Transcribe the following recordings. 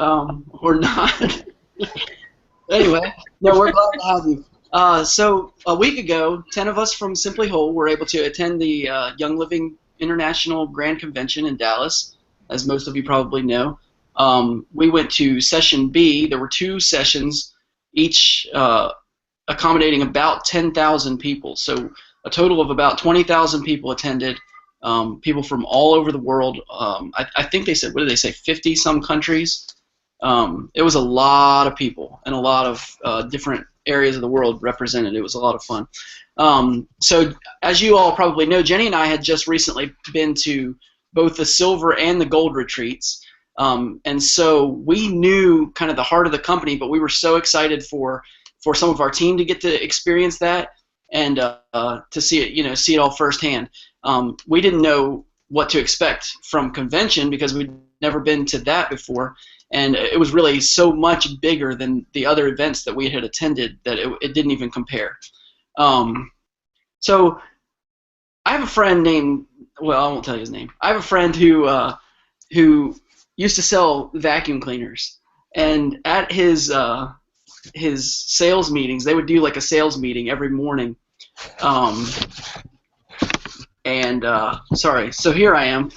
or not. Anyway, no, we're glad to have you. So a week ago, 10 of us from Simply Whole were able to attend the Young Living International Grand Convention in Dallas, as most of you probably know. We went to session B. There were two sessions, each accommodating about 10,000 people. So a total of about 20,000 people attended, people from all over the world. I think they said, what did they say, 50 some countries? It was a lot of people and a lot of different areas of the world represented. It was a lot of fun. So as you all probably know, Jenny and I had just recently been to both the silver and the gold retreats. And so we knew kind of the heart of the company, but we were so excited for some of our team to get to experience that and to see it, see it all firsthand. We didn't know what to expect from convention because we'd never been to that before. And it was really so much bigger than the other events that we had attended that it didn't even compare. So I have a friend named, well, I won't tell you his name. I have a friend who used to sell vacuum cleaners, and at his sales meetings, they would do like a sales meeting every morning. Sorry, so here I am.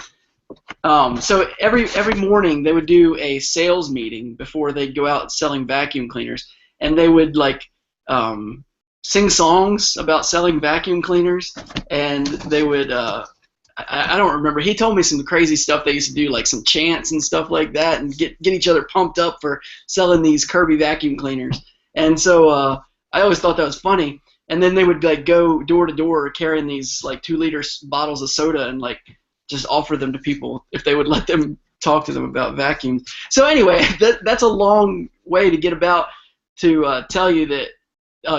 So every morning they would do a sales meeting before they'd go out selling vacuum cleaners, and they would sing songs about selling vacuum cleaners, and they would I don't remember. He told me some crazy stuff they used to do, like some chants and stuff like that, and get each other pumped up for selling these Kirby vacuum cleaners. And so I always thought that was funny. And then they would go door to door carrying these 2-liter bottles of soda and just offer them to people if they would let them talk to them about vacuums. So anyway, that's a long way to get about to tell you that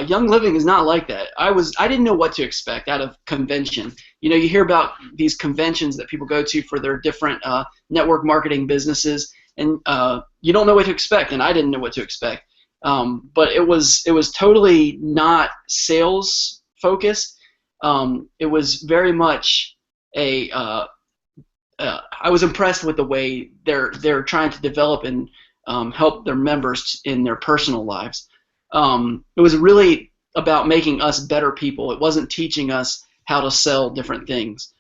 Young Living is not like that. I didn't know what to expect out of convention. You hear about these conventions that people go to for their different network marketing businesses, and you don't know what to expect, and I didn't know what to expect. But it was totally not sales focused. It was very much I was impressed with the way they're trying to develop and help their members in their personal lives. It was really about making us better people. It wasn't teaching us how to sell different things.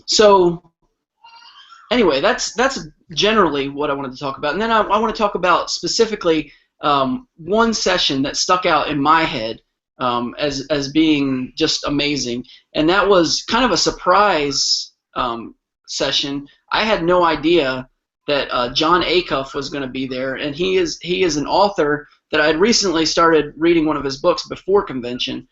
So anyway, that's generally what I wanted to talk about. And then I want to talk about specifically one session that stuck out in my head as being just amazing, and that was kind of a surprise session. I had no idea that Jon Acuff was going to be there, and he is an author that I had recently started reading one of his books before convention,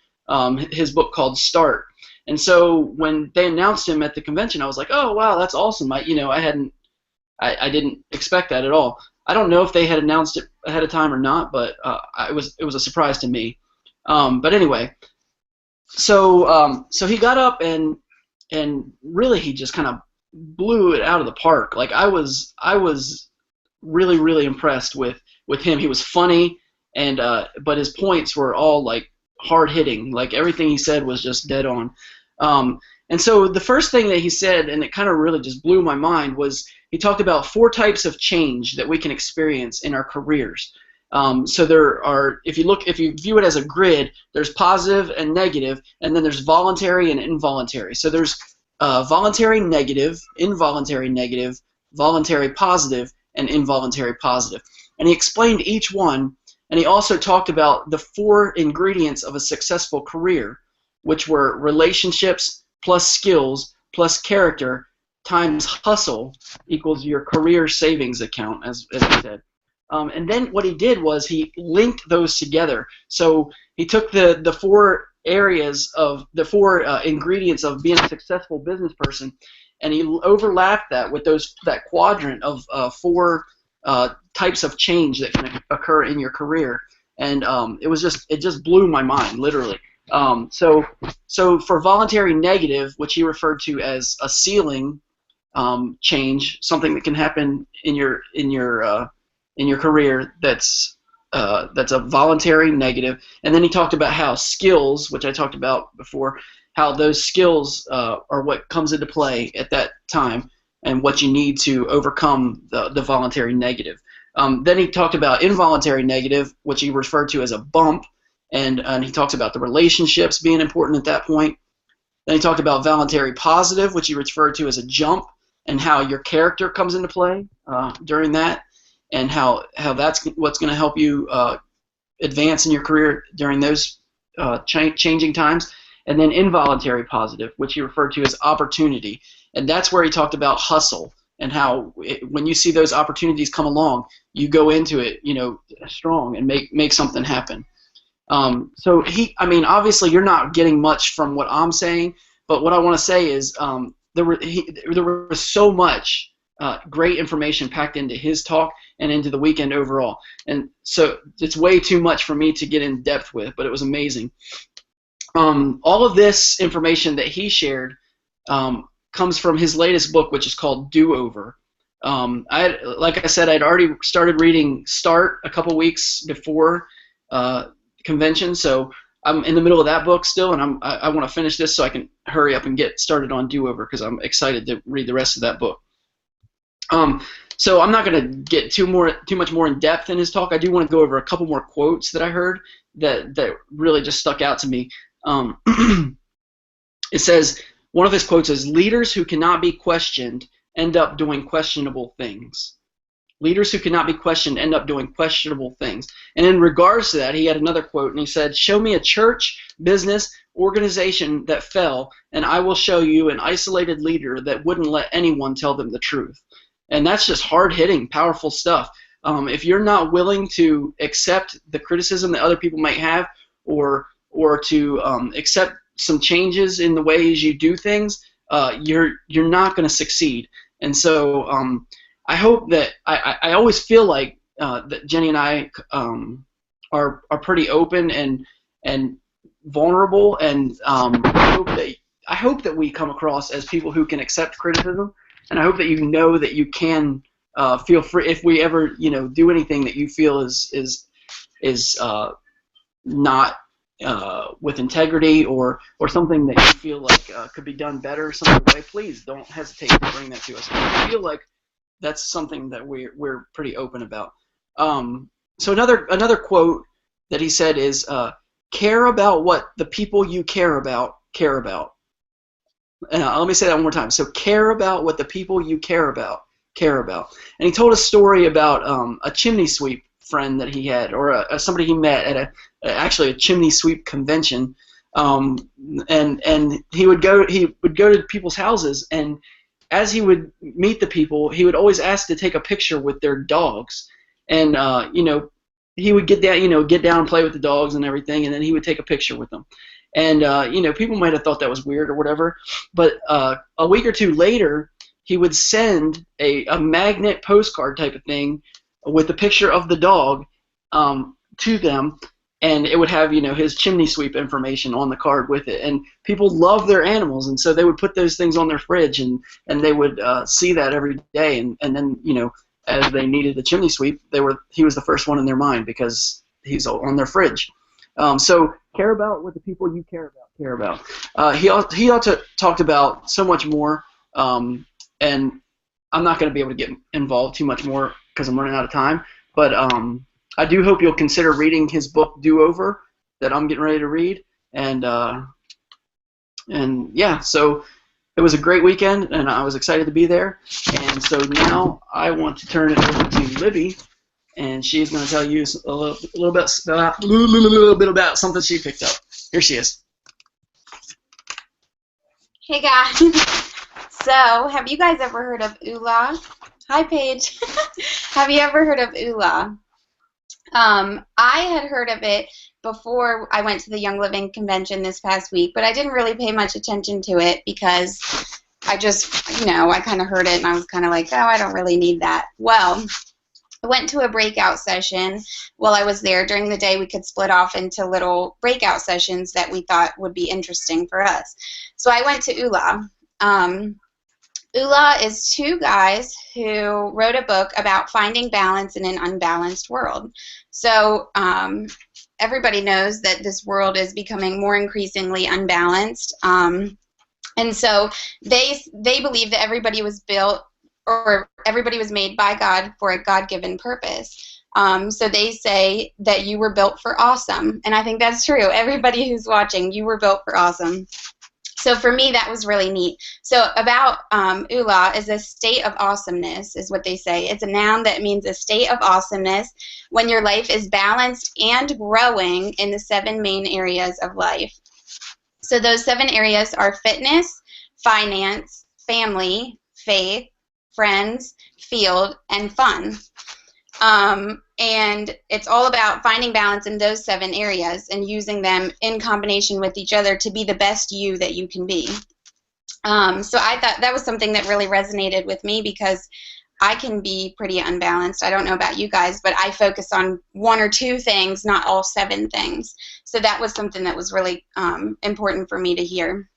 his book called Start. And so when they announced him at the convention, I was like, oh wow, that's awesome. I didn't expect that at all. I don't know if they had announced it ahead of time or not, but it was a surprise to me. But anyway, so he got up and really he just kind of blew it out of the park. I was really, really impressed with him. He was funny, and but his points were all hard hitting. Everything he said was just dead on. And so the first thing that he said, and it kind of really just blew my mind, was he talked about 4 types of change that we can experience in our careers. So there are, if you view it as a grid, there's positive and negative, and then there's voluntary and involuntary. So there's voluntary negative, involuntary negative, voluntary positive, and involuntary positive. And he explained each one, and he also talked about the 4 ingredients of a successful career, which were relationships plus skills plus character times hustle equals your career savings account, as he said. And then what he did was he linked those together. So he took the 4 areas of the 4 ingredients of being a successful business person, and he overlapped that with that quadrant of 4 types of change that can occur in your career. And it just blew my mind, literally. So for voluntary negative, which he referred to as a ceiling change, something that can happen in your career that's a voluntary negative. And then he talked about how skills, which I talked about before, how those skills are what comes into play at that time. and what you need to overcome the voluntary negative. Then he talked about involuntary negative, which he referred to as a bump, and he talks about the relationships being important at that point. Then he talked about voluntary positive, which he referred to as a jump, and how your character comes into play during that, and how that's what's going to help you advance in your career during those changing times. And then involuntary positive, which he referred to as opportunity, and that's where he talked about hustle and how when you see those opportunities come along, you go into it, strong and make something happen. So obviously you're not getting much from what I'm saying, but what I want to say is there was so much great information packed into his talk and into the weekend overall, and so it's way too much for me to get in depth with, but it was amazing. All of this information that he shared comes from his latest book, which is called Do Over. Like I said, I'd already started reading Start a couple weeks before convention, so I'm in the middle of that book still, and I want to finish this so I can hurry up and get started on Do Over because I'm excited to read the rest of that book. So I'm not going to get too much more in depth in his talk. I do want to go over a couple more quotes that I heard that really just stuck out to me. It says, one of his quotes is, "Leaders who cannot be questioned end up doing questionable things." Leaders who cannot be questioned end up doing questionable things. And in regards to that, he had another quote, and he said, "Show me a church, business, organization that fell, and I will show you an isolated leader that wouldn't let anyone tell them the truth." And that's just hard-hitting, powerful stuff. If you're not willing to accept the criticism that other people might have, or to accept some changes in the ways you do things, you're not going to succeed. And so I hope that I always feel like that Jenny and I are pretty open and vulnerable, and I hope that we come across as people who can accept criticism, and I hope that you know that you can feel free if we ever do anything that you feel is not with integrity, or something that you feel like could be done better some other way. Please don't hesitate to bring that to us. I feel like that's something that we're pretty open about. So another quote that he said is, "Care about what the people you care about care about." Let me say that one more time. So care about what the people you care about care about. And he told a story about a chimney sweep friend that he had, or somebody he met at actually a chimney sweep convention, and he would go to people's houses, and as he would meet the people, he would always ask to take a picture with their dogs, and he would get down and play with the dogs and everything, and then he would take a picture with them. And people might have thought that was weird or whatever, but a week or two later, he would send a magnet postcard type of thing with a picture of the dog to them, and it would have his chimney sweep information on the card with it. And people love their animals, and so they would put those things on their fridge, and they would see that every day, and then as they needed a chimney sweep, he was the first one in their mind because he's on their fridge. So care about what the people you care about. He also talked about so much more, and I'm not going to be able to get involved too much more because I'm running out of time. But I do hope you'll consider reading his book Do Over that I'm getting ready to read. And yeah, so it was a great weekend, and I was excited to be there. And so now I want to turn it over to Libby, and she's going to tell you a little bit about something she picked up. Here she is. Hey guys. So, have you guys ever heard of Oola? Hi, Paige. Have you ever heard of Oola? I had heard of it before I went to the Young Living convention this past week, but I didn't really pay much attention to it because I just, I kind of heard it and I was kind of like, oh, I don't really need that. Well, I went to a breakout session while I was there. During the day, we could split off into little breakout sessions that we thought would be interesting for us. So I went to Oola. Oola is two guys who wrote a book about finding balance in an unbalanced world. So everybody knows that this world is becoming more increasingly unbalanced. And so they believe that everybody was built or everybody was made by God for a God-given purpose. So they say that you were built for awesome, and I think that's true. Everybody who's watching, you were built for awesome. So for me, that was really neat. So about Ula is a state of awesomeness, is what they say. It's a noun that means a state of awesomeness when your life is balanced and growing in the 7 main areas of life. So those 7 areas are fitness, finance, family, faith, friends, field, and fun. And it's all about finding balance in those 7 areas and using them in combination with each other to be the best you that you can be. So I thought that was something that really resonated with me because I can be pretty unbalanced. I don't know about you guys, but I focus on 1 or 2 things, not all 7 things. So that was something that was really important for me to hear.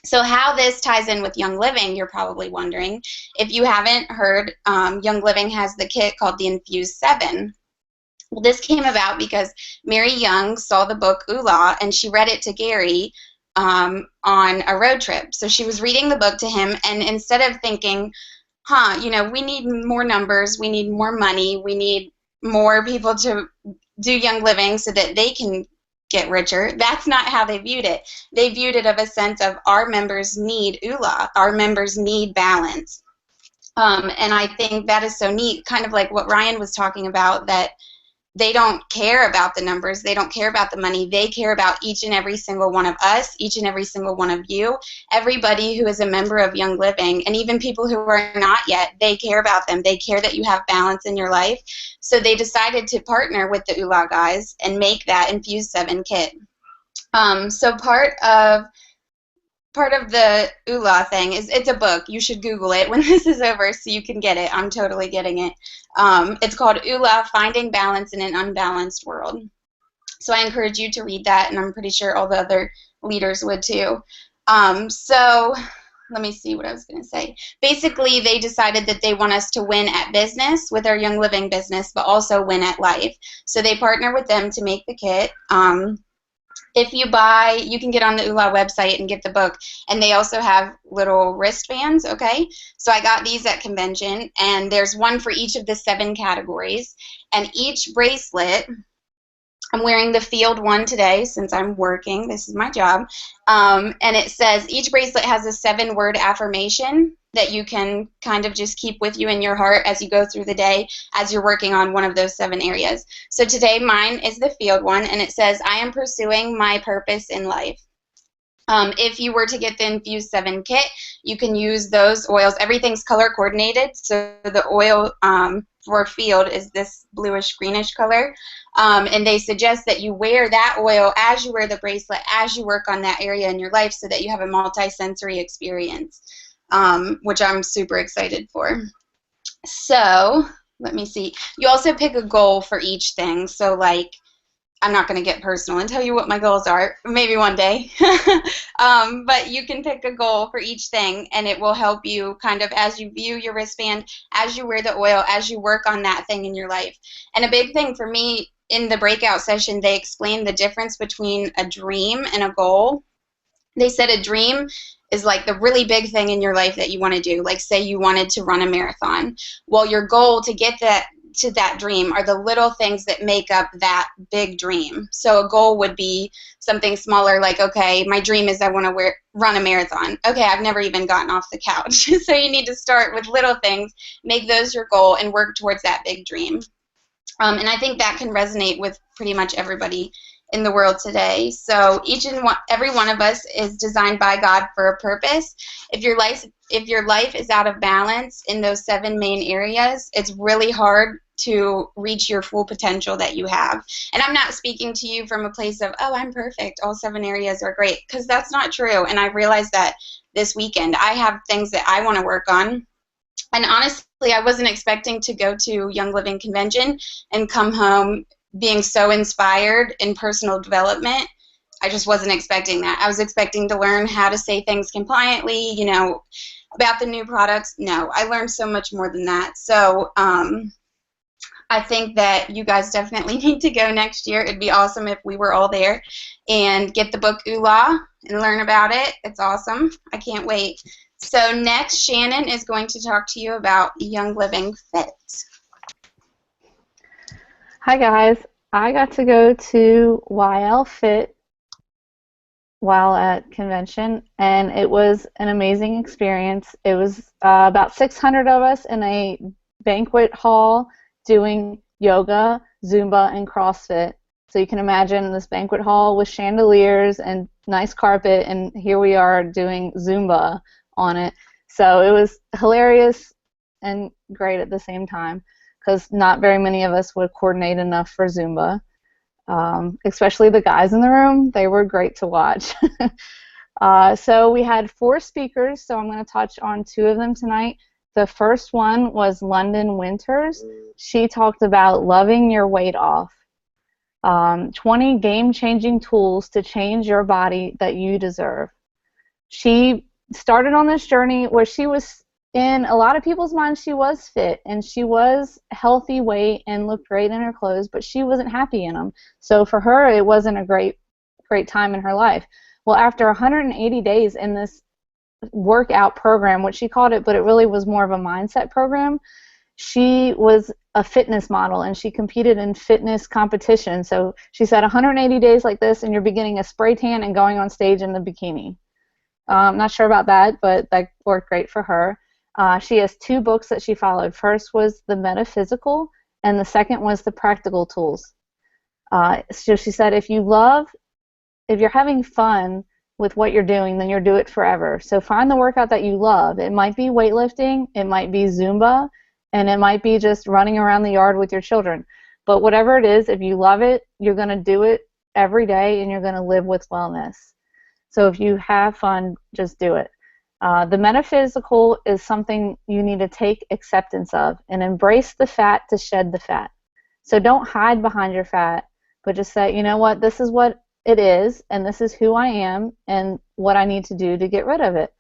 So how this ties in with Young Living, you're probably wondering. If you haven't heard, Young Living has the kit called the Infused 7. Well, this came about because Mary Young saw the book Ula, and she read it to Gary on a road trip. So she was reading the book to him, and instead of thinking, you know, we need more numbers, we need more money, we need more people to do Young Living so that they can get richer. That's not how they viewed it. They viewed it of a sense of our members need Ula, our members need balance. And I think that is so neat, kind of like what Ryan was talking about, that they don't care about the numbers, they don't care about the money, they care about each and every single one of us, each and every single one of you, everybody who is a member of Young Living, and even people who are not yet, they care about them, they care that you have balance in your life. So they decided to partner with the Ula guys and make that Infused 7 kit. So part of the Ula thing is, it's a book. You should Google it when this is over so you can get it. I'm totally getting it. It's called Ula, Finding Balance in an Unbalanced World. So I encourage you to read that, and I'm pretty sure all the other leaders would too. So let me see what I was going to say. Basically, they decided that they want us to win at business with our Young Living business, but also win at life. So they partner with them to make the kit. If you buy, you can get on the Ula website and get the book, and they also have little wristbands, okay? So I got these at convention, and there's one for each of the 7 categories, and each bracelet, I'm wearing the field one today since I'm working, this is my job, and it says each bracelet has a 7-word affirmation that you can kind of just keep with you in your heart as you go through the day as you're working on one of those 7 areas. So today mine is the field one, and it says, I am pursuing my purpose in life. If you were to get the Infused 7 kit, you can use those oils. Everything's color coordinated, so the oil for field is this bluish greenish color, and they suggest that you wear that oil as you wear the bracelet, as you work on that area in your life, so that you have a multi-sensory experience. Which I'm super excited for. So, let me see. You also pick a goal for each thing. So, like, I'm not going to get personal and tell you what my goals are. Maybe one day. But you can pick a goal for each thing, and it will help you kind of as you view your wristband, as you wear the oil, as you work on that thing in your life. And a big thing for me, in the breakout session, they explained the difference between a dream and a goal. They said a dream is like the really big thing in your life that you want to do. Like, say you wanted to run a marathon. Well, your goal to get to that dream are the little things that make up that big dream. So a goal would be something smaller, like, okay, my dream is I want to run a marathon. Okay, I've never even gotten off the couch. So you need to start with little things, make those your goal, and work towards that big dream. And I think that can resonate with pretty much everybody in the world today. So every one of us is designed by God for a purpose. If your life is out of balance in those 7 main areas, it's really hard to reach your full potential that you have. And I'm not speaking to you from a place of, oh, I'm perfect, all 7 areas are great, because that's not true. And I realized that this weekend. I have things that I want to work on. And honestly, I wasn't expecting to go to Young Living Convention and come home being so inspired in personal development. I just wasn't expecting that. I was expecting to learn how to say things compliantly, you know, about the new products. No, I learned so much more than that. So I think that you guys definitely need to go next year. It'd be awesome if we were all there and get the book Ula and learn about it. It's awesome. I can't wait. So next, Shannon is going to talk to you about Young Living Fit. Hi guys, I got to go to YL Fit while at convention, and it was an amazing experience. It was about 600 of us in a banquet hall doing yoga, Zumba, and CrossFit. So you can imagine this banquet hall with chandeliers and nice carpet, and here we are doing Zumba on it. So it was hilarious and great at the same time because not very many of us would coordinate enough for Zumba. Especially the guys in the room, they were great to watch. So we had 4 speakers, so I'm going to touch on 2 of them tonight. The first one was London Winters. She talked about loving your weight off. 20 game-changing tools to change your body that you deserve. She started on this journey where she was, in a lot of people's minds, she was fit and she was healthy weight and looked great in her clothes, but she wasn't happy in them. So for her, it wasn't a great time in her life. Well, after 180 days in this workout program, what she called it, but it really was more of a mindset program, she was a fitness model and she competed in fitness competition. So she said 180 days like this and you're beginning a spray tan and going on stage in the bikini. I'm not sure about that, but that worked great for her. She has 2 books that she followed. First was The Metaphysical, and the second was The Practical Tools. So she said, if you're having fun with what you're doing, then you'll do it forever. So find the workout that you love. It might be weightlifting, it might be Zumba, and it might be just running around the yard with your children. But whatever it is, if you love it, you're going to do it every day, and you're going to live with wellness. So if you have fun, just do it. The metaphysical is something you need to take acceptance of and embrace the fat to shed the fat. So don't hide behind your fat, but just say, you know what, this is what it is, and this is who I am, and what I need to do to get rid of it.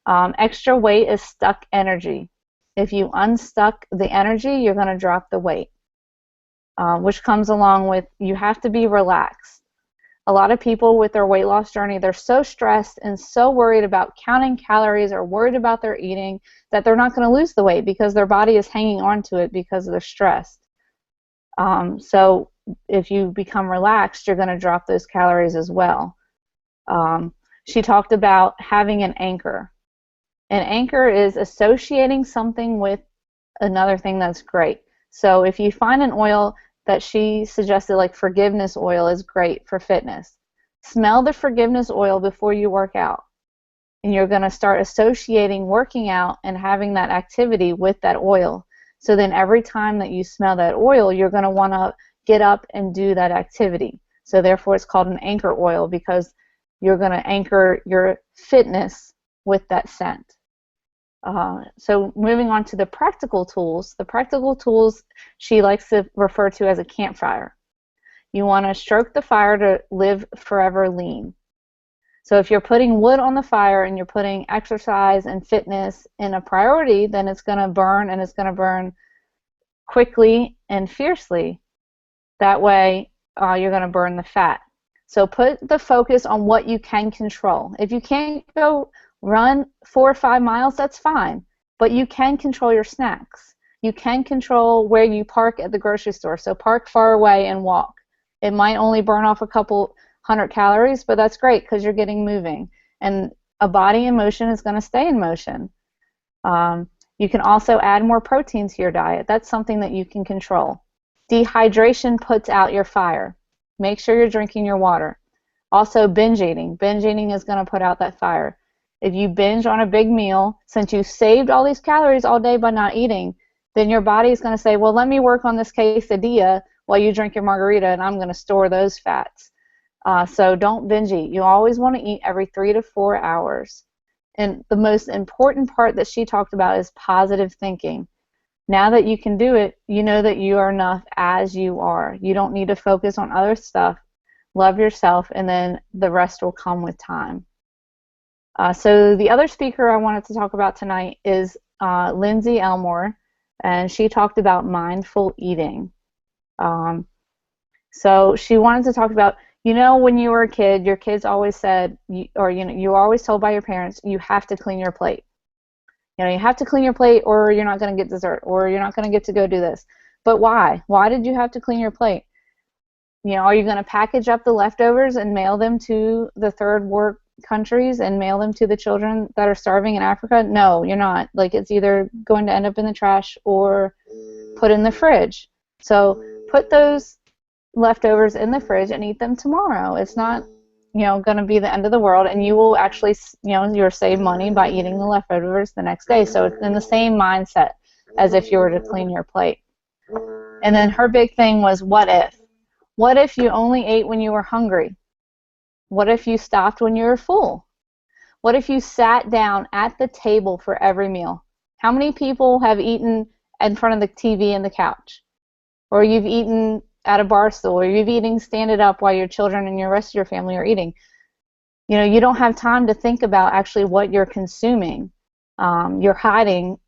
Extra weight is stuck energy. If you unstuck the energy, you're going to drop the weight, which comes along with you have to be relaxed. A lot of people with their weight loss journey, they're so stressed and so worried about counting calories or worried about their eating that they're not going to lose the weight because their body is hanging on to it because they're stressed. So if you become relaxed, you're going to drop those calories as well. She talked about having an anchor. An anchor is associating something with another thing that's great. So if you find an oil that she suggested, like forgiveness oil, is great for fitness. Smell the forgiveness oil before you work out. And you're going to start associating working out and having that activity with that oil. So then every time that you smell that oil, you're going to want to get up and do that activity. So therefore it's called an anchor oil because you're going to anchor your fitness with that scent. So moving on to the practical tools she likes to refer to as a campfire. You want to stroke the fire to live forever lean. So if you're putting wood on the fire and you're putting exercise and fitness in a priority, then it's going to burn, and it's going to burn quickly and fiercely. That way you're going to burn the fat. So put the focus on what you can control. If you can't go run 4 or 5 miles, that's fine, but you can control your snacks. You can control where you park at the grocery store. So park far away and walk. It might only burn off a couple 100 calories, but that's great because you're getting moving. And a body in motion is going to stay in motion. You can also add more protein to your diet. That's something that you can control. Dehydration puts out your fire. Make sure you're drinking your water. Also, binge eating. Binge eating is going to put out that fire. If you binge on a big meal, since you saved all these calories all day by not eating, then your body is going to say, well, let me work on this quesadilla while you drink your margarita, and I'm going to store those fats. So don't binge eat. You always want to eat every 3 to 4 hours. And the most important part that she talked about is positive thinking. Now that you can do it, you know that you are enough as you are. You don't need to focus on other stuff. Love yourself, and then the rest will come with time. So the other speaker I wanted to talk about tonight is Lindsay Elmore, and she talked about mindful eating. So she wanted to talk about, you know, when you were a kid, your kids always said, you were always told by your parents, you have to clean your plate. You know, you have to clean your plate or you're not going to get dessert or you're not going to get to go do this. But why? Why did you have to clean your plate? You know, are you going to package up the leftovers and mail them to the third world countries and mail them to the children that are starving in Africa? No, you're not. Like, it's either going to end up in the trash or put in the fridge. So put those leftovers in the fridge and eat them tomorrow. It's not, you know, going to be the end of the world, and you will actually, you know, you'll save money by eating the leftovers the next day. So it's in the same mindset as if you were to clean your plate. And then her big thing was, what if? What if you only ate when you were hungry? What if you stopped when you were full? What if you sat down at the table for every meal? How many people have eaten in front of the TV and the couch? Or you've eaten at a bar stool, or you've eaten standing up while your children and your rest of your family are eating? You know, you don't have time to think about actually what you're consuming. You're hiding,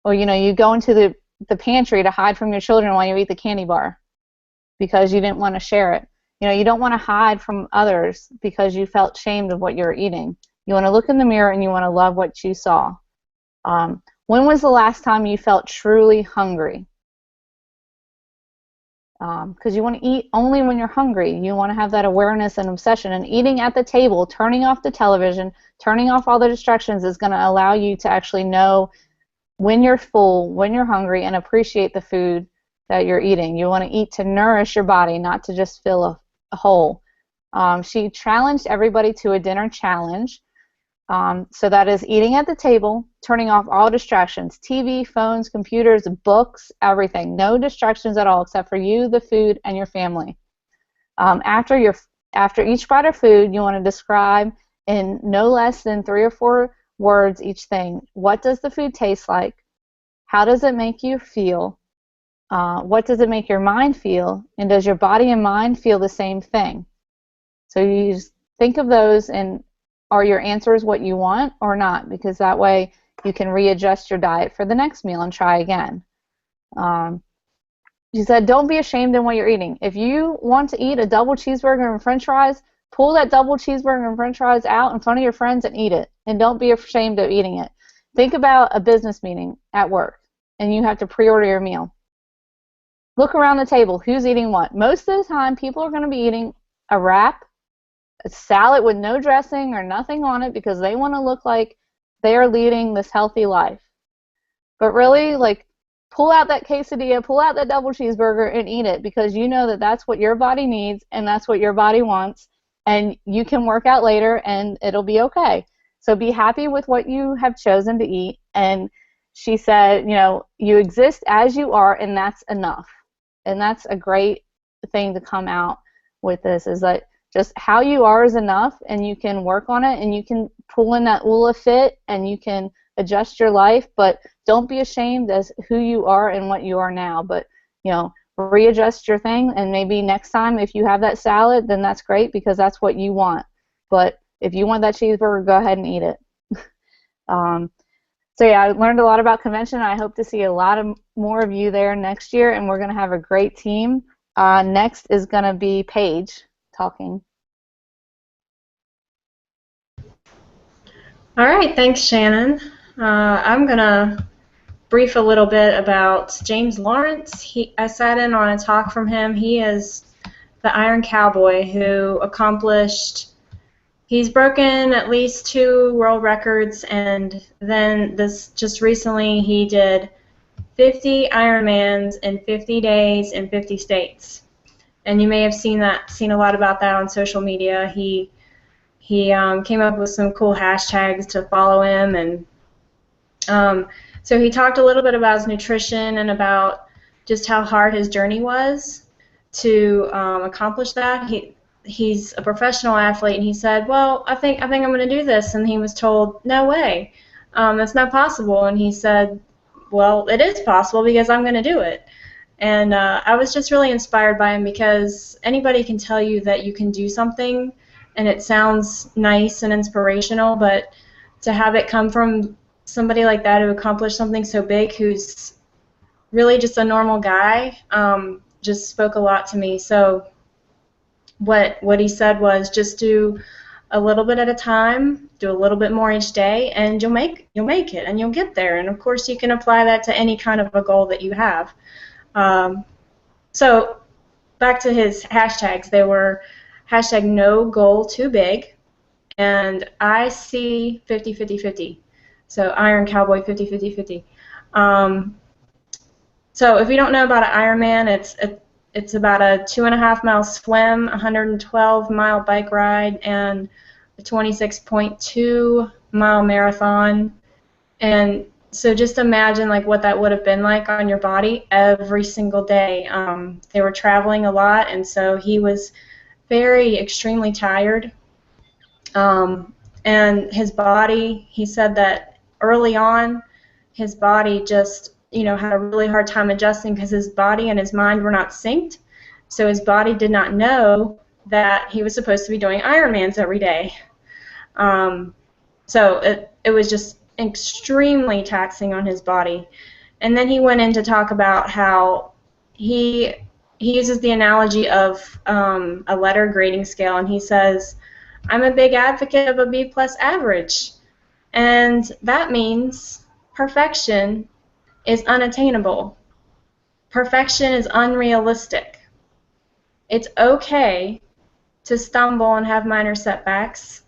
or, you know, you go into the pantry to hide from your children while you eat the candy bar because you didn't want to share it. You know, you don't want to hide from others because you felt shamed of what you were eating. You want to look in the mirror and you want to love what you saw. When was the last time you felt truly hungry? Because you want to eat only when you're hungry. You want to have that awareness and obsession. And eating at the table, turning off the television, turning off all the distractions is going to allow you to actually know when you're full, when you're hungry, and appreciate the food that you're eating. You want to eat to nourish your body, not to just fill a hole. She challenged everybody to a dinner challenge. So that is eating at the table, turning off all distractions, TV, phones, computers, books, everything. No distractions at all except for you, the food, and your family. After each bite of food, you want to describe in no less than 3 or 4 words each thing. What does the food taste like? How does it make you feel? What does it make your mind feel? And does your body and mind feel the same thing? So you just think of those, and are your answers what you want or not? Because that way you can readjust your diet for the next meal and try again. She said, don't be ashamed in what you're eating. If you want to eat a double cheeseburger and french fries, pull that double cheeseburger and french fries out in front of your friends and eat it. And don't be ashamed of eating it. Think about a business meeting at work, and you have to pre-order your meal. Look around the table. Who's eating what? Most of the time, people are going to be eating a wrap, a salad with no dressing or nothing on it because they want to look like they are leading this healthy life. But really, like, pull out that quesadilla, pull out that double cheeseburger and eat it, because you know that that's what your body needs and that's what your body wants, and you can work out later and it'll be okay. So be happy with what you have chosen to eat. And she said, you know, you exist as you are, and that's enough. And that's a great thing to come out with this, is that just how you are is enough, and you can work on it, and you can pull in that ULA fit, and you can adjust your life, but don't be ashamed as who you are and what you are now. But, you know, readjust your thing, and maybe next time if you have that salad, then that's great because that's what you want. But if you want that cheeseburger, go ahead and eat it. So yeah, I learned a lot about convention. I hope to see a lot of more of you there next year, and we're going to have a great team. Next is going to be Paige talking. All right, thanks, Shannon. I'm going to brief a little bit about James Lawrence. I sat in on a talk from him. He is the Iron Cowboy who he's broken at least 2 world records, and then just recently he did 50 Ironmans in 50 days in 50 states. And you may have seen a lot about that on social media. He came up with some cool hashtags to follow him, and so he talked a little bit about his nutrition and about just how hard his journey was to accomplish that. He's a professional athlete, and he said, well, I think I'm going to do this, and he was told, no way, that's not possible. And he said, well, it is possible because I'm going to do it. And I was just really inspired by him, because anybody can tell you that you can do something, and it sounds nice and inspirational, but to have it come from somebody like that who accomplished something so big, who's really just a normal guy, just spoke a lot to me. So what he said was, just do a little bit at a time. do a little bit more each day, and you'll make it, and you'll get there. And of course, you can apply that to any kind of a goal that you have. So back to his hashtags, they were hashtag no goal too big, and I see 50-50-50. So Iron Cowboy 50-50-50. So if you don't know about an Ironman, it's about a 2.5-mile swim, 112-mile bike ride, and a 26.2-mile marathon. And so just imagine like what that would have been like on your body every single day. They were traveling a lot, and so he was extremely tired. And his body, he said that early on, his body just had a really hard time adjusting because his body and his mind were not synced. So his body did not know that he was supposed to be doing Ironmans every day. So it was just extremely taxing on his body. And then he went in to talk about how he uses the analogy of a letter grading scale, and he says, I'm a big advocate of a B+ average. And that means perfection is unattainable. Perfection is unrealistic. It's okay to stumble and have minor setbacks.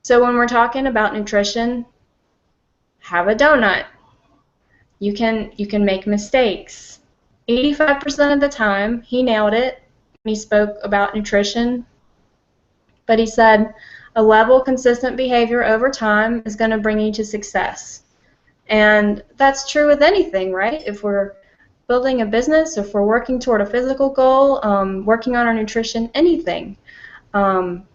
So when we're talking about nutrition, have a donut. You can make mistakes. 85% of the time, he nailed it when he spoke about nutrition. But he said, a level, consistent behavior over time is going to bring you to success. And that's true with anything, right? If we're building a business, if we're working toward a physical goal, working on our nutrition, anything. And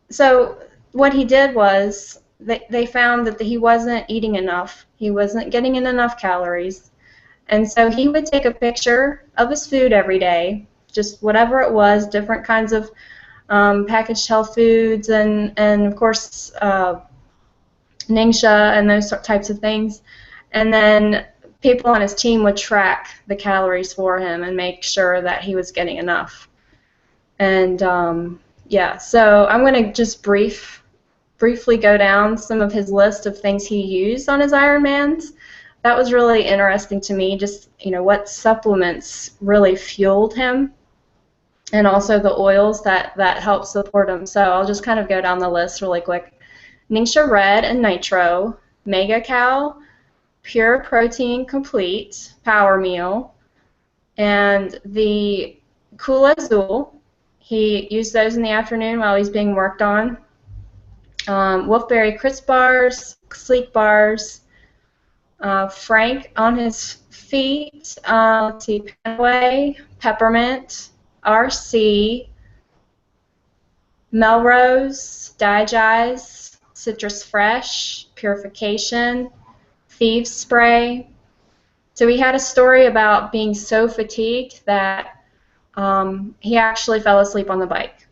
so what he did was they found that he wasn't eating enough. He wasn't getting in enough calories. And so he would take a picture of his food every day, just whatever it was, different kinds of packaged health foods and of course, Ningxia and those types of things. And then people on his team would track the calories for him and make sure that he was getting enough. And yeah, so I'm going to just briefly go down some of his list of things he used on his Ironmans. That was really interesting to me, just what supplements really fueled him, and also the oils that help support him. So I'll just kind of go down the list really quick. Ningxia Red and Nitro, Mega Cow, Pure Protein Complete, Power Meal, and the Cool Azul. He used those in the afternoon while he's being worked on. Wolfberry Crisp Bars, Sleek Bars, Frank on his feet, let's see, Panway, Peppermint, RC, Melrose, Digize, Citrus Fresh, Purification, Thieves Spray. So he had a story about being so fatigued that he actually fell asleep on the bike.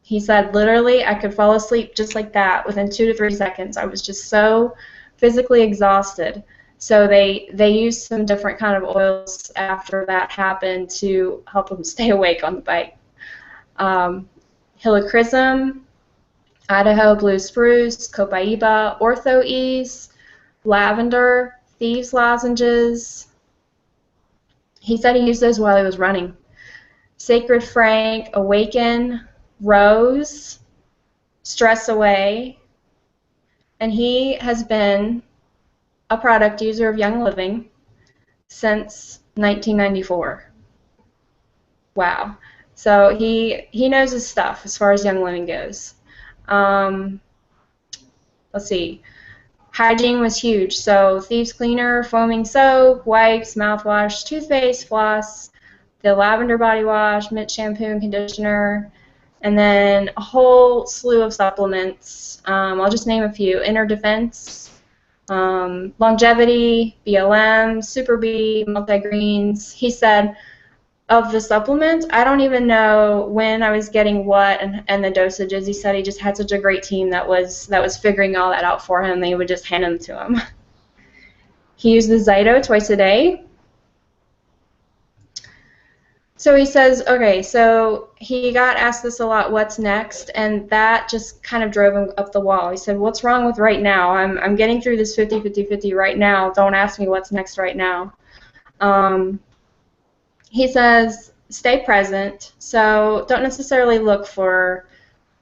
He said, literally, I could fall asleep just like that within 2 to 3 seconds. I was just so physically exhausted. So they used some different kind of oils after that happened to help him stay awake on the bike. Helichrysum, Idaho Blue Spruce, Copaiba, Ortho Ease, Lavender, Thieves Lozenges. He said he used those while he was running. Sacred Frank, Awaken, Rose, Stress Away, and he has been a product user of Young Living since 1994. Wow. So he knows his stuff as far as Young Living goes. Let's see. Hygiene was huge. So Thieves Cleaner, foaming soap, wipes, mouthwash, toothpaste, floss, the lavender body wash, mint shampoo and conditioner, and then a whole slew of supplements. I'll just name a few. Inner Defense, Longevity, BLM, Super B, Multigreens. He said, of the supplements, I don't even know when I was getting what and the dosages. He said he just had such a great team that was figuring all that out for him. They would just hand them to him. He used the Zyto twice a day. So he says, okay, so he got asked this a lot, what's next? And that just kind of drove him up the wall. He said, what's wrong with right now? I'm getting through this 50-50-50 right now. Don't ask me what's next right now. He says, stay present. So don't necessarily look for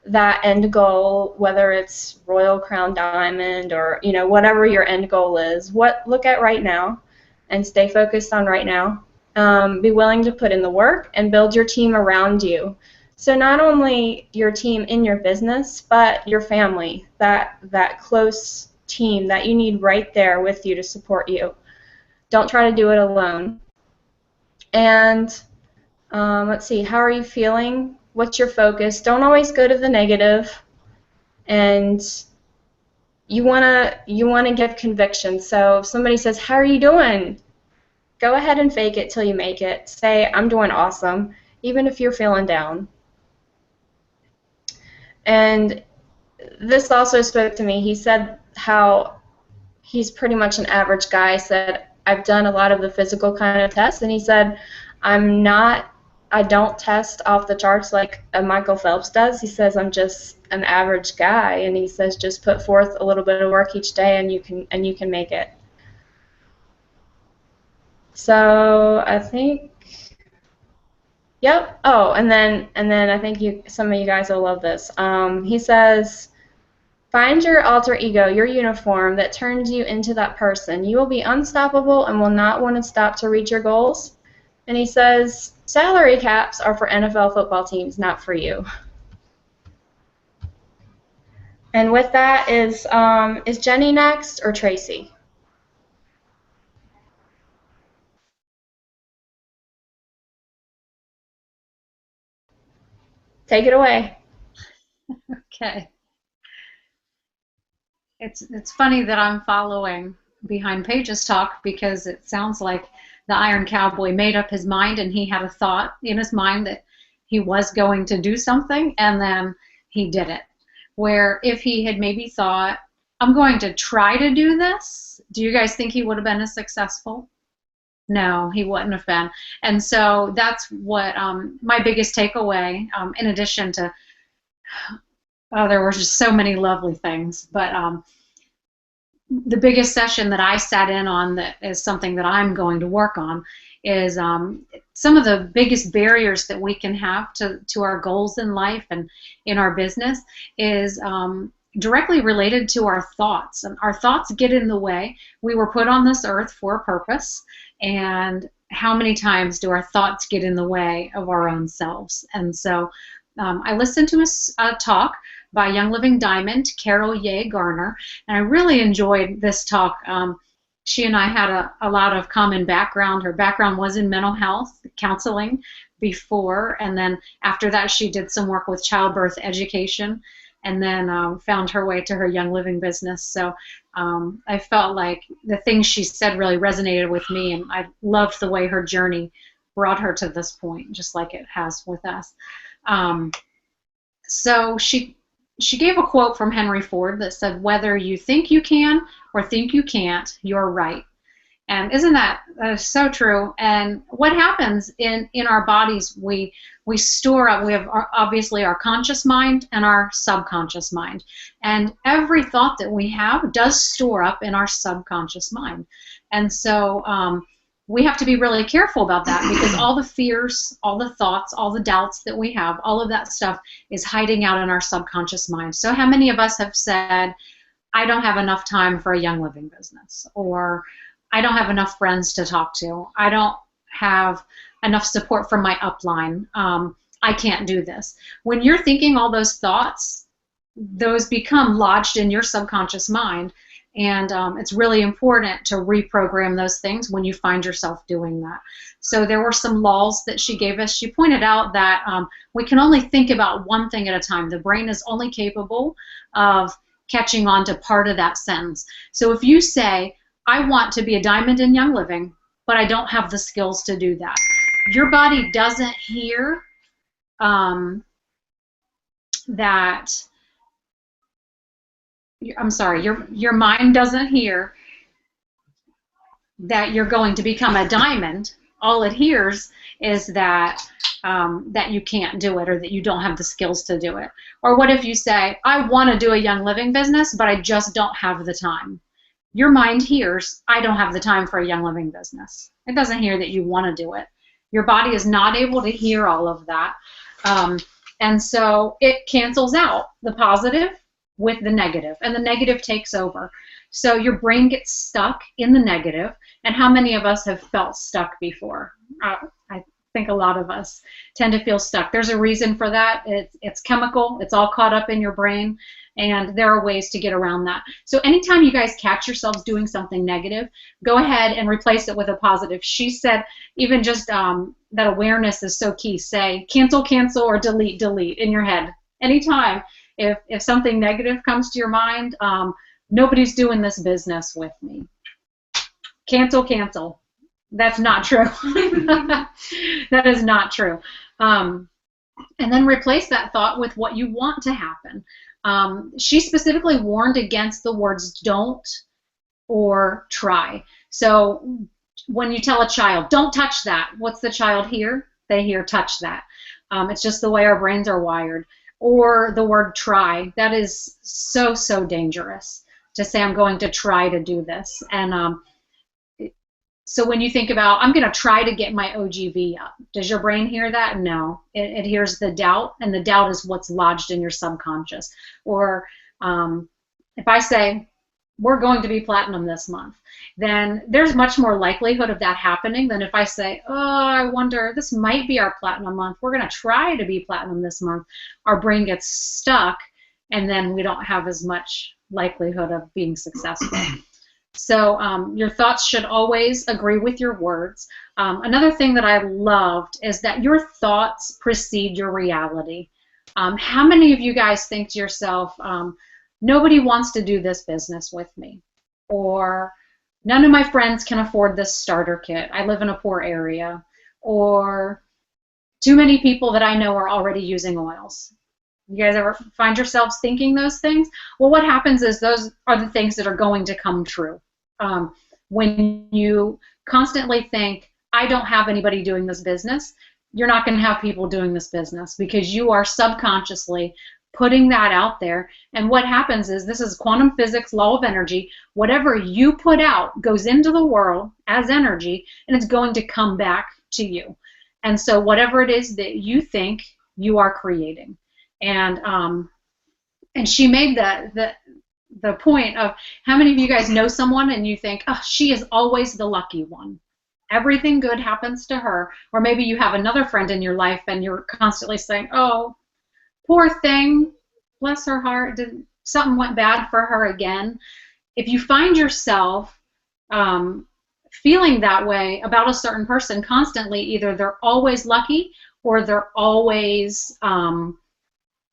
that end goal, whether it's Royal Crown Diamond or, you know, whatever your end goal is. Look at right now and stay focused on right now. Be willing to put in the work and build your team around you. So not only your team in your business, but your family, that close team that you need right there with you to support you. Don't try to do it alone. And let's see, how are you feeling? What's your focus? Don't always go to the negative. And you wanna give conviction. So if somebody says, how are you doing? Go ahead and fake it till you make it. Say, I'm doing awesome, even if you're feeling down. And this also spoke to me. He said how he's pretty much an average guy. He said, I've done a lot of the physical kind of tests, and he said, I don't test off the charts like Michael Phelps does. He says, I'm just an average guy, and he says, just put forth a little bit of work each day, and you can make it. So I think, yep. Oh, and then I think some of you guys will love this. He says, find your alter ego, your uniform that turns you into that person. You will be unstoppable and will not want to stop to reach your goals. And he says, salary caps are for NFL football teams, not for you. And with that is Jenny next or Tracy? Take it away. Okay. It's funny that I'm following behind Paige's talk because it sounds like the Iron Cowboy made up his mind and he had a thought in his mind that he was going to do something and then he did it. Where if he had maybe thought, I'm going to try to do this, do you guys think he would have been as successful? No, he wouldn't have been. And so that's what my biggest takeaway, in addition to, there were just so many lovely things, but the biggest session that I sat in on that is something that I'm going to work on is some of the biggest barriers that we can have to our goals in life and in our business is directly related to our thoughts. And our thoughts get in the way. We were put on this earth for a purpose, and how many times do our thoughts get in the way of our own selves? And so I listened to a talk by Young Living Diamond, Carol Ye Garner, and I really enjoyed this talk. She and I had a lot of common background. Her background was in mental health counseling before, and then after that she did some work with childbirth education, and then found her way to her Young Living business. So I felt like the things she said really resonated with me, and I loved the way her journey brought her to this point, just like it has with us. So she gave a quote from Henry Ford that said, whether you think you can or think you can't, you're right. And isn't that so true? And what happens in our bodies, we store up, we have obviously our conscious mind and our subconscious mind. And every thought that we have does store up in our subconscious mind. And so we have to be really careful about that because all the fears, all the thoughts, all the doubts that we have, all of that stuff is hiding out in our subconscious mind. So how many of us have said, I don't have enough time for a Young Living business, or I don't have enough friends to talk to, I don't have enough support from my upline, I can't do this. When you're thinking all those thoughts, those become lodged in your subconscious mind. And it's really important to reprogram those things when you find yourself doing that. So there were some laws that she gave us. She pointed out that we can only think about one thing at a time. The brain is only capable of catching on to part of that sentence. So if you say, I want to be a diamond in Young Living, but I don't have the skills to do that, your body doesn't hear that. I'm sorry, your mind doesn't hear that you're going to become a diamond all it hears is that that you can't do it or that you don't have the skills to do it. Or what if you say, I want to do a Young Living business, but I just don't have the time? Your mind hears, I don't have the time for a Young Living business. It doesn't hear that you want to do it. Your body is not able to hear all of that. And so it cancels out the positive with the negative, and the negative takes over. So your brain gets stuck in the negative. And how many of us have felt stuck before? I think a lot of us tend to feel stuck. There's a reason for that. It's chemical. It's all caught up in your brain, and there are ways to get around that. So anytime you guys catch yourselves doing something negative, go ahead and replace it with a positive. She said even just that awareness is so key. Say cancel, cancel, or delete, delete in your head. Anytime if something negative comes to your mind, nobody's doing this business with me. Cancel, cancel. That's not true. That is not true. And then replace that thought with what you want to happen. She specifically warned against the words don't or try. So when you tell a child, don't touch that, what's the child hear? They hear touch that. It's just the way our brains are wired. Or the word try. That is so, so dangerous to say, I'm going to try to do this. And so when you think about, I'm going to try to get my OGV up, does your brain hear that? No. It hears the doubt, and the doubt is what's lodged in your subconscious. Or if I say, we're going to be platinum this month, then there's much more likelihood of that happening than if I say, oh, I wonder, this might be our platinum month. We're going to try to be platinum this month. Our brain gets stuck, and then we don't have as much likelihood of being successful. So your thoughts should always agree with your words. Another thing that I loved is that your thoughts precede your reality. How many of you guys think to yourself, nobody wants to do this business with me? Or none of my friends can afford this starter kit. I live in a poor area. Or too many people that I know are already using oils. You guys ever find yourselves thinking those things? Well, what happens is those are the things that are going to come true. When you constantly think, I don't have anybody doing this business, you're not going to have people doing this business because you are subconsciously putting that out there. And what happens is, this is quantum physics, law of energy. Whatever you put out goes into the world as energy, and it's going to come back to you. And so whatever it is that you think, you are creating. And she made the point of, how many of you guys know someone and you think, oh, she is always the lucky one. Everything good happens to her. Or maybe you have another friend in your life and you're constantly saying, oh, poor thing, bless her heart, something went bad for her again. If you find yourself feeling that way about a certain person constantly, either they're always lucky or they're always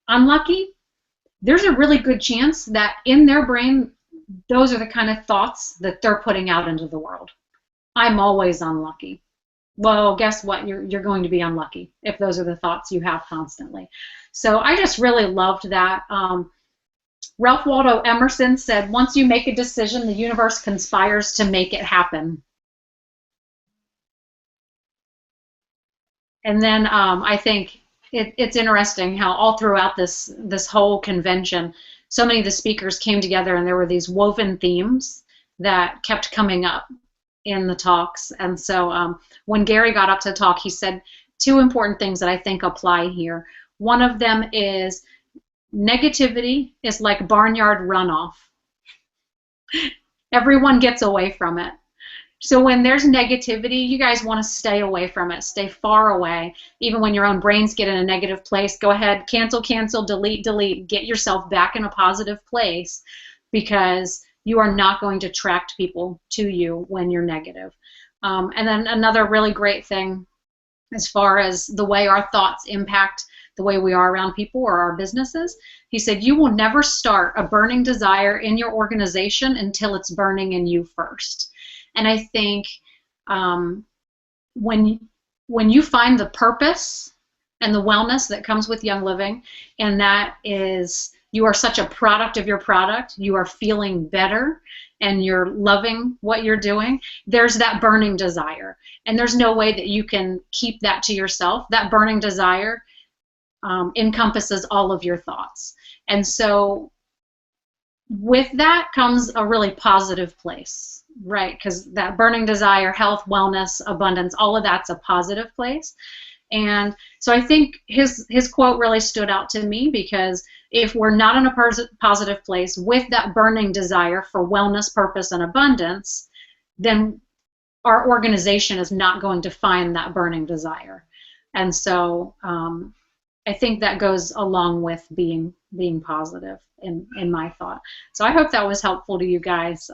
unlucky, there's a really good chance that in their brain, those are the kind of thoughts that they're putting out into the world. I'm always unlucky. Well, guess what? You're going to be unlucky if those are the thoughts you have constantly. So I just really loved that. Ralph Waldo Emerson said, once you make a decision, the universe conspires to make it happen. And then I think it's interesting how all throughout this whole convention, so many of the speakers came together and there were these woven themes that kept coming up in the talks. And so when Gary got up to talk, he said two important things that I think apply here. One of them is negativity is like barnyard runoff. Everyone gets away from it. So when there's negativity, you guys want to stay away from it, stay far away. Even when your own brains get in a negative place, go ahead, cancel, cancel, delete, delete, get yourself back in a positive place, because you are not going to attract people to you when you're negative. And then another really great thing as far as the way our thoughts impact the way we are around people or our businesses, he said, you will never start a burning desire in your organization until it's burning in you first. And I think when you find the purpose and the wellness that comes with Young Living, and that is you are such a product of your product, you are feeling better, and you're loving what you're doing, there's that burning desire. And there's no way that you can keep that to yourself. That burning desire encompasses all of your thoughts. And so with that comes a really positive place, right? Because that burning desire, health, wellness, abundance, all of that's a positive place. And so I think his quote really stood out to me, because if we're not in a positive place with that burning desire for wellness, purpose, and abundance, then our organization is not going to find that burning desire. And so I think that goes along with being positive in my thought. So I hope that was helpful to you guys.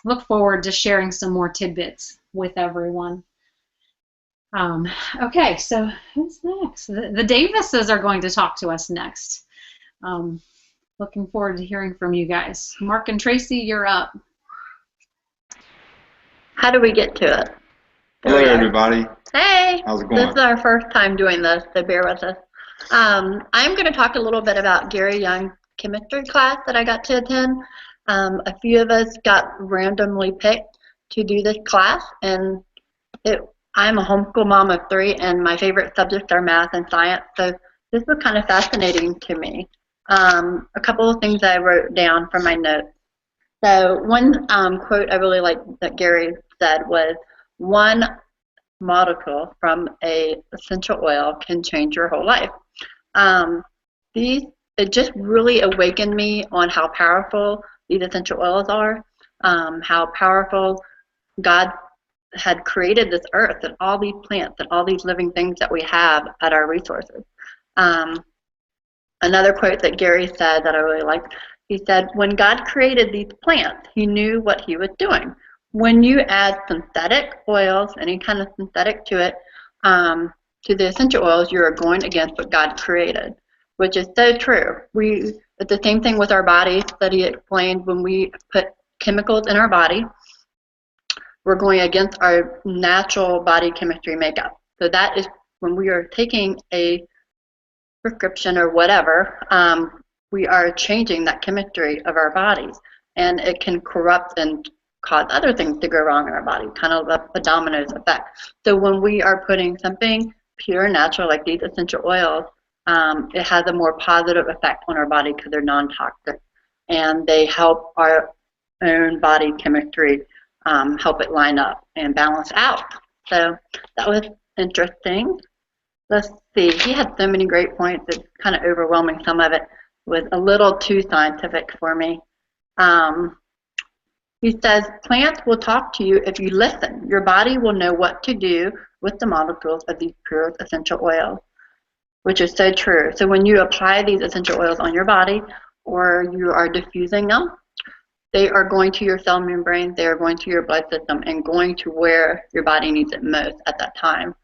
Look forward to sharing some more tidbits with everyone. Okay, so who's next? The Davises are going to talk to us next. Looking forward to hearing from you guys. Mark and Tracy, you're up. How do we get to it? Hello, everybody. Hey! How's it going? This is our first time doing this, so bear with us. I'm going to talk a little bit about Gary Young's chemistry class that I got to attend. A few of us got randomly picked to do this class, and I'm a homeschool mom of 3, and my favorite subjects are math and science, so this was kind of fascinating to me. A couple of things I wrote down from my notes. So one quote I really liked that Gary said was, one molecule from a essential oil can change your whole life. It just really awakened me on how powerful these essential oils are, how powerful God had created this earth and all these plants and all these living things that we have at our resources. Another quote that Gary said that I really liked, he said, when God created these plants, he knew what he was doing. When you add synthetic oils, any kind of synthetic to it, to the essential oils, you are going against what God created, which is so true. It's the same thing with our bodies that he explained. When we put chemicals in our body, we're going against our natural body chemistry makeup. So that is when we are taking a prescription or whatever, we are changing that chemistry of our bodies, and it can corrupt and cause other things to go wrong in our body, kind of a dominoes effect. So when we are putting something pure and natural like these essential oils, it has a more positive effect on our body because they're non-toxic, and they help our own body chemistry help it line up and balance out. So that was interesting. Let's see, he had so many great points, it's kind of overwhelming. Some of it was a little too scientific for me. He says, plants will talk to you if you listen. Your body will know what to do with the molecules of these pure essential oils, which is so true. So when you apply these essential oils on your body or you are diffusing them, they are going to your cell membrane, they are going to your blood system and going to where your body needs it most at that time.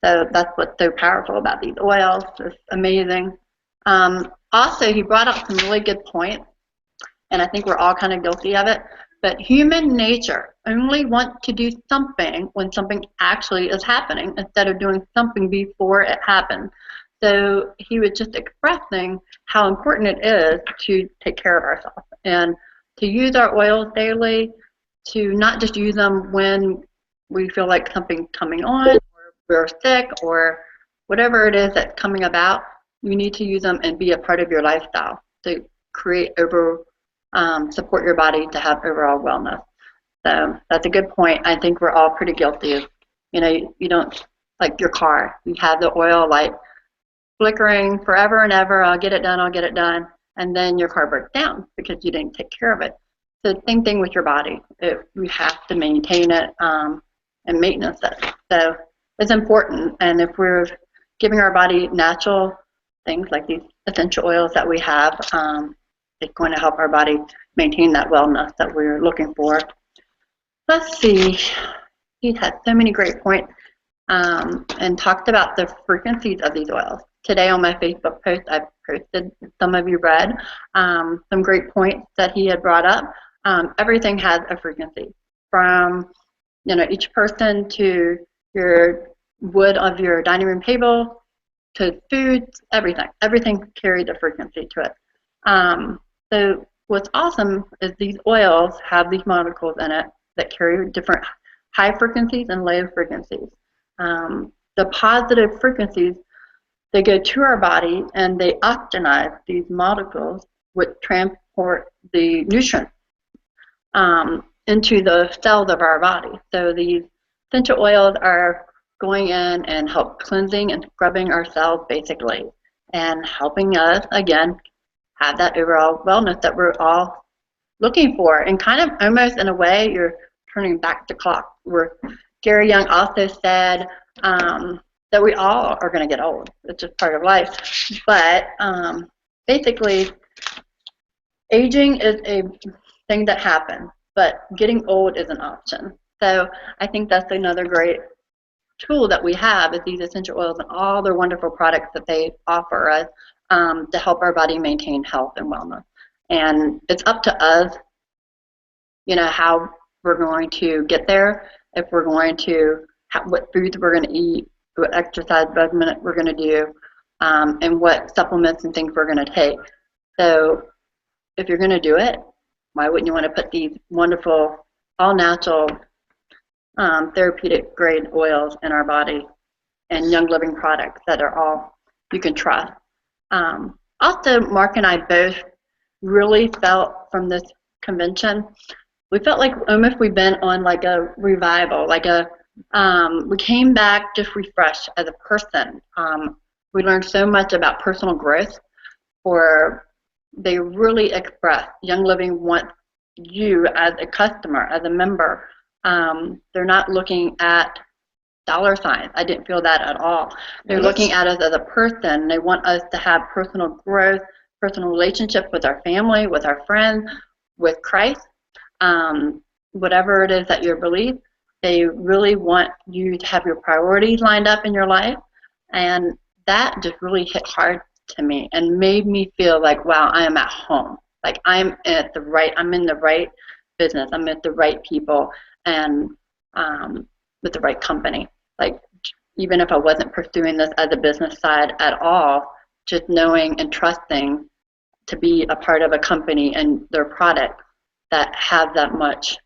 So that's what's so powerful about these oils. It's amazing. Also, he brought up some really good points, and I think we're all kind of guilty of it, but human nature only wants to do something when something actually is happening instead of doing something before it happens. So he was just expressing how important it is to take care of ourselves and to use our oils daily, to not just use them when we feel like something's coming on, or we're sick, or whatever it is that's coming about. You need to use them and be a part of your lifestyle to create support your body to have overall wellness. So that's a good point. I think we're all pretty guilty of, you don't, like your car, you have the oil light flickering forever and ever, I'll get it done, and then your car breaks down because you didn't take care of it. So same thing with your body. We have to maintain it and maintenance it. So it's important, and if we're giving our body natural things like these essential oils that we have, it's going to help our body maintain that wellness that we're looking for. Let's see, he had so many great points and talked about the frequencies of these oils. Today on my Facebook post, I posted, some of you read, some great points that he had brought up. Everything has a frequency, from each person to your wood of your dining room table to foods, everything carries a frequency to it. So what's awesome is these oils have these molecules in it that carry different high frequencies and low frequencies. The positive frequencies, they go to our body and they oxygenate these molecules, which transport the nutrients into the cells of our body. So these essential oils are going in and help cleansing and scrubbing our cells basically, and helping us again have that overall wellness that we're all looking for. And kind of almost in a way, you're turning back the clock. Where Gary Young also said that we all are going to get old. It's just part of life. But basically, aging is a thing that happens, but getting old is an option. So I think that's another great tool that we have is these essential oils and all their wonderful products that they offer us to help our body maintain health and wellness. And it's up to us, how we're going to get there, if we're going to, what foods we're going to eat, what exercise regimen we're going to do, and what supplements and things we're going to take. So if you're going to do it, why wouldn't you want to put these wonderful, all-natural, therapeutic grade oils in our body and Young Living products that are all you can trust. Also, Mark and I both really felt from this convention, we felt like almost we've been on like a revival, we came back just refreshed as a person. We learned so much about personal growth, or they really express, Young Living wants you as a customer, as a member. They're not looking at dollar signs. I didn't feel that at all. They're looking at us as a person. They want us to have personal growth, personal relationships with our family, with our friends, with Christ, whatever it is that you believe. They really want you to have your priorities lined up in your life, and that just really hit hard to me and made me feel like, wow, I am at home. Like I'm in the right business. I'm with the right people and with the right company. Like even if I wasn't pursuing this as a business side at all, just knowing and trusting to be a part of a company and their product that have that much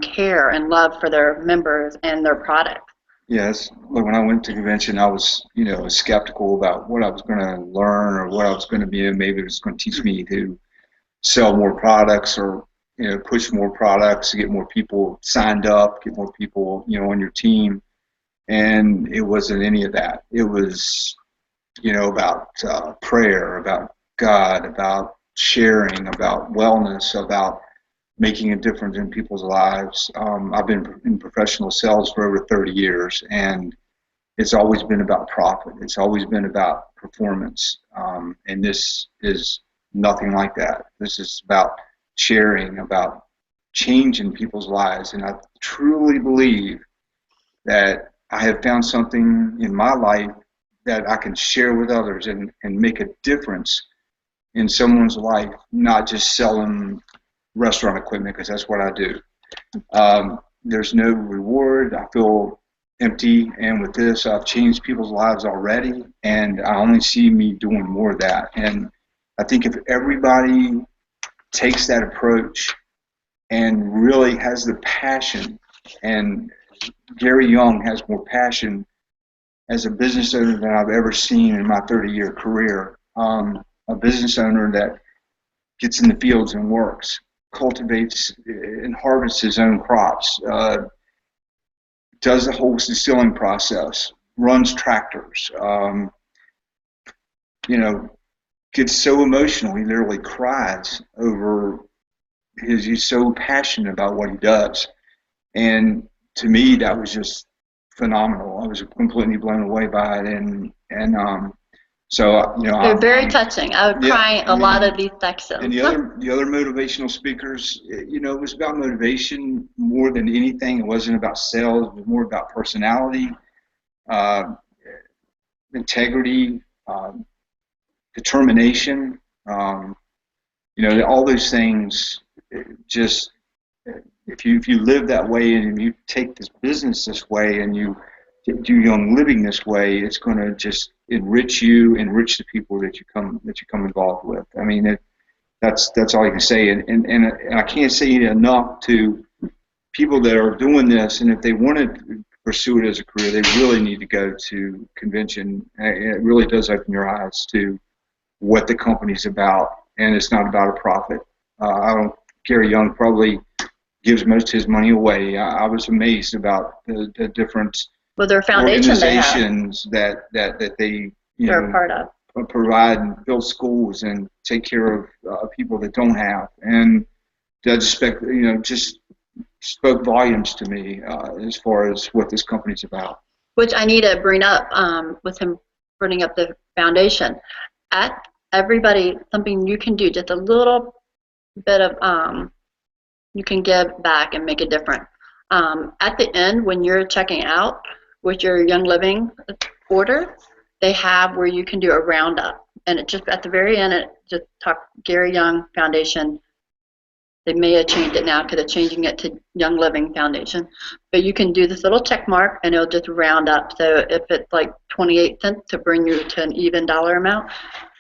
care and love for their members and their product. Yes, when I went to convention, I was, skeptical about what I was going to learn or what I was going to be. Maybe it was going to teach me to sell more products or, push more products, get more people signed up, get more people, on your team. And it wasn't any of that. It was, about prayer, about God, about sharing, about wellness, about making a difference in people's lives. I've been in professional sales for over 30 years, and it's always been about profit. It's always been about performance, and this is nothing like that. This is about sharing, about changing people's lives, and I truly believe that I have found something in my life that I can share with others and make a difference in someone's life, not just selling restaurant equipment, because that's what I do. There's no reward. I feel empty, and with this, I've changed people's lives already, and I only see me doing more of that. And I think if everybody takes that approach and really has the passion, and Gary Young has more passion as a business owner than I've ever seen in my 30-year career. A business owner that gets in the fields and works, cultivates and harvests his own crops, does the whole distilling process, runs tractors, gets so emotional he literally cries over he's so passionate about what he does. And to me, that was just phenomenal. I was completely blown away by it, and so they're very touching. I would cry a lot of these sections. And the other motivational speakers, it was about motivation more than anything. It wasn't about sales. It was more about personality, integrity, determination. All those things. Just if you live that way and you take this business this way and you do Young Living this way, it's going to just enrich you, enrich the people that you come involved with. I mean, that's all you can say. And I can't say it enough to people that are doing this, and if they want to pursue it as a career, they really need to go to convention. It really does open your eyes to what the company's about, and it's not about a profit. Gary Young probably gives most of his money away. I was amazed about the different Well, their foundation they have, organizations that they they're a part of. provide and build schools and take care of people that don't have. And that just spoke volumes to me as far as what this company's about. Which I need to bring up with him bringing up the foundation. At everybody, something you can do, just a little bit of you can give back and make a difference. At the end, when you're checking out with your Young Living order, they have where you can do a roundup, and it just at the very end, it just talk Gary Young Foundation. They may have changed it now because they're changing it to Young Living Foundation, but you can do this little check mark, and it'll just round up. So if it's like 28 cents to bring you to an even dollar amount,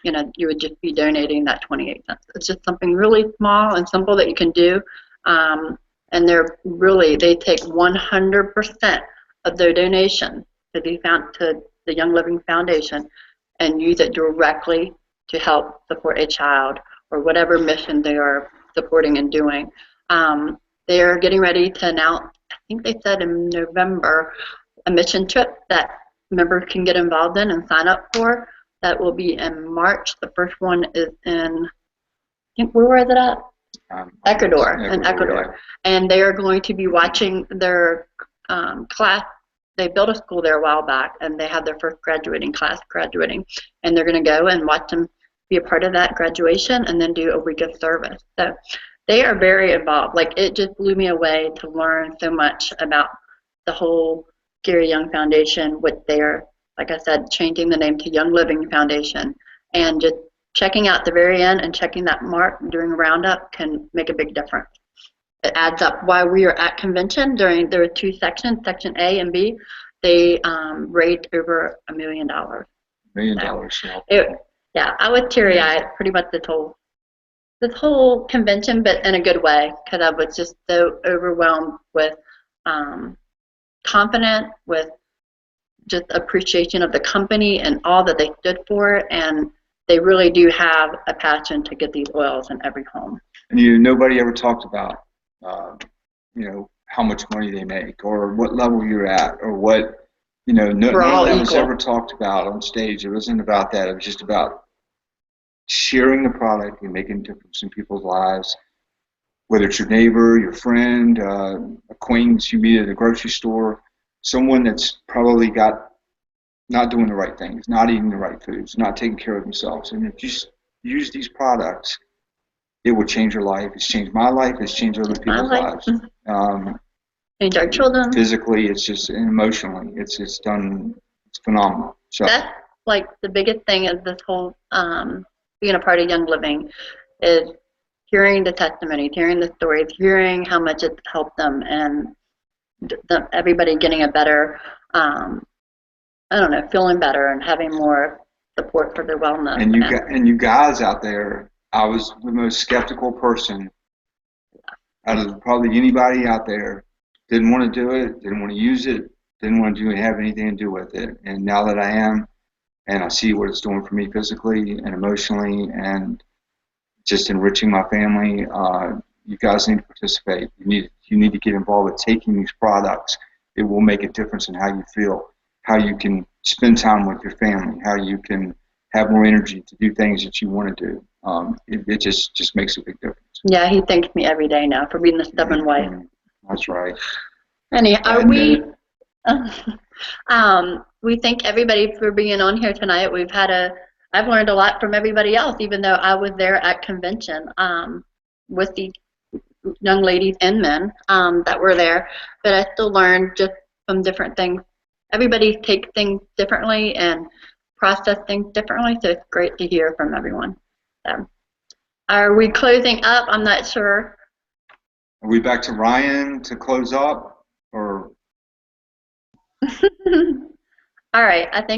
you would just be donating that 28 cents. It's just something really small and simple that you can do, and they take 100% of their donation to the Young Living Foundation and use it directly to help support a child or whatever mission they are supporting and doing. They are getting ready to announce, I think they said in November, a mission trip that members can get involved in and sign up for. That will be in March. The first one is in, I think, where was it at? Ecuador. Yeah. And they are going to be watching their class. They built a school there a while back, and they had their first class graduating, and they're going to go and watch them be a part of that graduation and then do a week of service. So they are very involved. Like, it just blew me away to learn so much about the whole Gary Young Foundation, what they're, like I said, changing the name to Young Living Foundation, and just checking out the very end and checking that mark during a roundup can make a big difference. It adds up. While we were at convention, there were two sections, Section A and B, they raised over $1 million. $1 million. Yeah, I was teary-eyed pretty much this whole convention, but in a good way, because I was just so overwhelmed with confidence, with just appreciation of the company and all that they stood for, and they really do have a passion to get these oils in every home. And nobody ever talked about how much money they make or what level you're at or what none of that was ever talked about on stage. It wasn't about that. It was just about sharing the product and making a difference in people's lives, whether it's your neighbor, your friend, acquaintance you meet at a grocery store, someone that's probably not doing the right things, not eating the right foods, not taking care of themselves. And if you just use these products, it will change your life. It's changed my life. It's changed other people's lives. Change our children. Physically, it's just, and emotionally, it's phenomenal. So that's like the biggest thing of this whole being a part of Young Living is hearing the testimony, hearing the stories, hearing how much it's helped them, and everybody getting a better, feeling better and having more support for their wellness. And you guys out there, I was the most skeptical person out of probably anybody out there. Didn't want to do it, didn't want to use it, didn't want to have anything to do with it. And now that I am, and I see what it's doing for me physically and emotionally and just enriching my family, you guys need to participate. You need to get involved with taking these products. It will make a difference in how you feel, how you can spend time with your family, how you can have more energy to do things that you want to do. It just makes a big difference. Yeah, he thanks me every day now for being the stubborn wife. That's right. Anyhow, we thank everybody for being on here tonight. I've learned a lot from everybody else, even though I was there at convention with the young ladies and men that were there. But I still learned just from different things. Everybody takes things differently and process things differently, so it's great to hear from everyone. So, are we closing up? I'm not sure. Are we back to Ryan to close up, or? All right, I think.